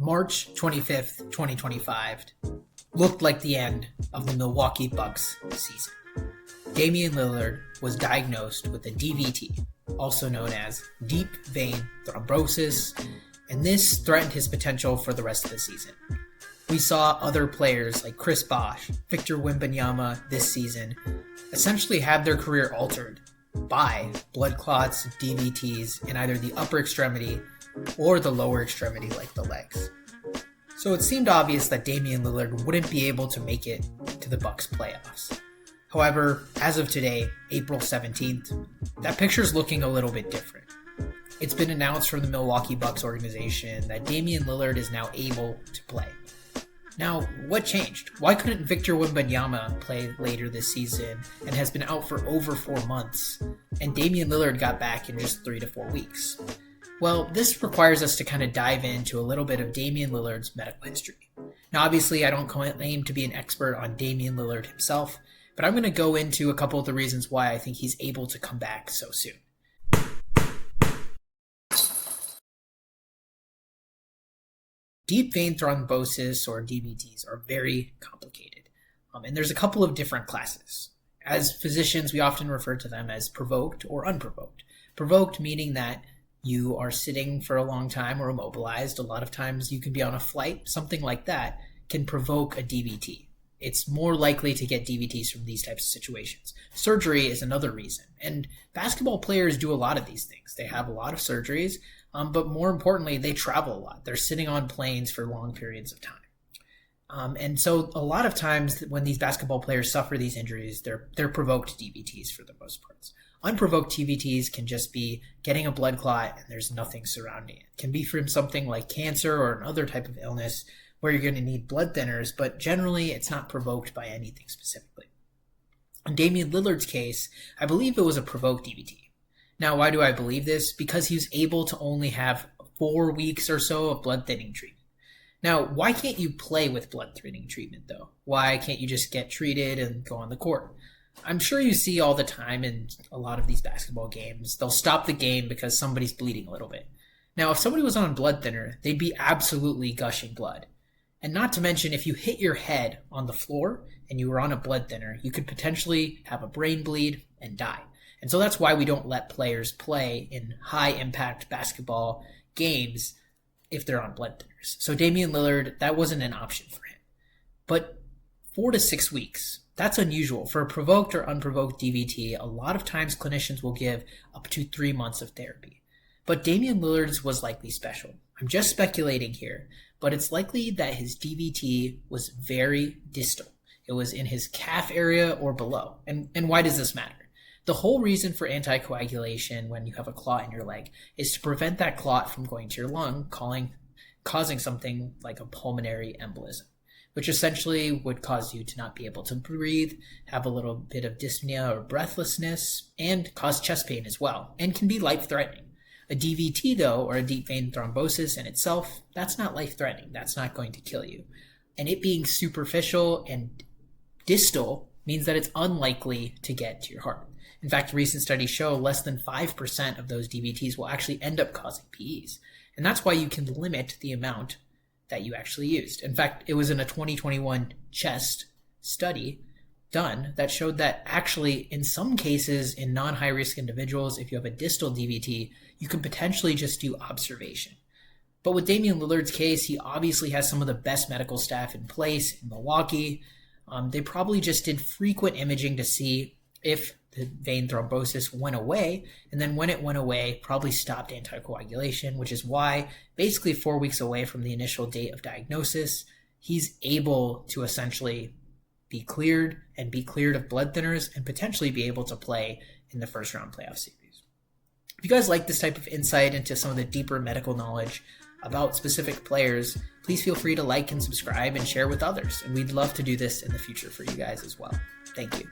March 25th, 2025 looked like the end of the Milwaukee Bucks season. Dame Lillard was diagnosed with a DVT, also known as Deep Vein Thrombosis, and this threatened his potential for the rest of the season. We saw other players like Chris Bosh, Victor Wembanyama this season essentially have their career altered by blood clots, DVTs in either the upper extremity or the lower extremity like the legs. So it seemed obvious that Dame Lillard wouldn't be able to make it to the Bucks playoffs. However, as of today, April 17th, that picture's looking a little bit different. It's been announced from the Milwaukee Bucks organization that Dame Lillard is now able to play. Now, what changed? Why couldn't Victor Wembanyama play later this season and has been out for over 4 months, and Dame Lillard got back in just 3 to 4 weeks? Well, this requires us to kind of dive into a little bit of Dame Lillard's medical history. Now, obviously, I don't claim to be an expert on Dame Lillard himself, but I'm going to go into a couple of the reasons why I think he's able to come back so soon. Deep vein thrombosis, or DVTs, are very complicated, and there's a couple of different classes. As physicians, we often refer to them as provoked or unprovoked. Provoked meaning that you are sitting for a long time or immobilized. A lot of times you can be on a flight. Something like that can provoke a DVT. It's more likely to get DVTs from these types of situations. Surgery is another reason. And basketball players do a lot of these things. They have a lot of surgeries, but more importantly, they travel a lot. They're sitting on planes for long periods of time. And so a lot of times when these basketball players suffer these injuries, they're provoked DVTs for the most part. Unprovoked DVTs can just be getting a blood clot and there's nothing surrounding it. It can be from something like cancer or another type of illness where you're going to need blood thinners, but generally it's not provoked by anything specifically. In Dame Lillard's case, I believe it was a provoked DVT. Now, why do I believe this? Because he was able to only have 4 weeks or so of blood thinning treatment. Now, why can't you play with blood thinning treatment though? Why can't you just get treated and go on the court? I'm sure you see all the time in a lot of these basketball games, they'll stop the game because somebody's bleeding a little bit. Now, if somebody was on a blood thinner, they'd be absolutely gushing blood. And not to mention, if you hit your head on the floor and you were on a blood thinner, you could potentially have a brain bleed and die. And so that's why we don't let players play in high-impact basketball games if they're on blood thinners. So Dame Lillard, that wasn't an option for him. But 4 to 6 weeks, that's unusual. For a provoked or unprovoked DVT, a lot of times clinicians will give up to 3 months of therapy. But Dame Lillard's was likely special. I'm just speculating here, but it's likely that his DVT was very distal. It was in his calf area or below. And why does this matter? The whole reason for anticoagulation when you have a clot in your leg is to prevent that clot from going to your lung, causing something like a pulmonary embolism, which essentially would cause you to not be able to breathe, have a little bit of dyspnea or breathlessness, and cause chest pain as well, and can be life-threatening. A DVT, though, or a deep vein thrombosis in itself, that's not life-threatening. That's not going to kill you. And it being superficial and distal means that it's unlikely to get to your heart. In fact, recent studies show less than 5% of those DVTs will actually end up causing PEs. And that's why you can limit the amount that you actually used. In fact, it was in a 2021 chest study done that showed that actually in some cases in non-high risk individuals, if you have a distal DVT, you can potentially just do observation. But with Dame Lillard's case, he obviously has some of the best medical staff in place in Milwaukee. They probably just did frequent imaging to see if the vein thrombosis went away, and then when it went away, probably stopped anticoagulation, which is why basically 4 weeks away from the initial date of diagnosis, he's able to essentially be cleared and be cleared of blood thinners and potentially be able to play in the first round playoff series. If you guys like this type of insight into some of the deeper medical knowledge about specific players, please feel free to like and subscribe and share with others. And we'd love to do this in the future for you guys as well. Thank you.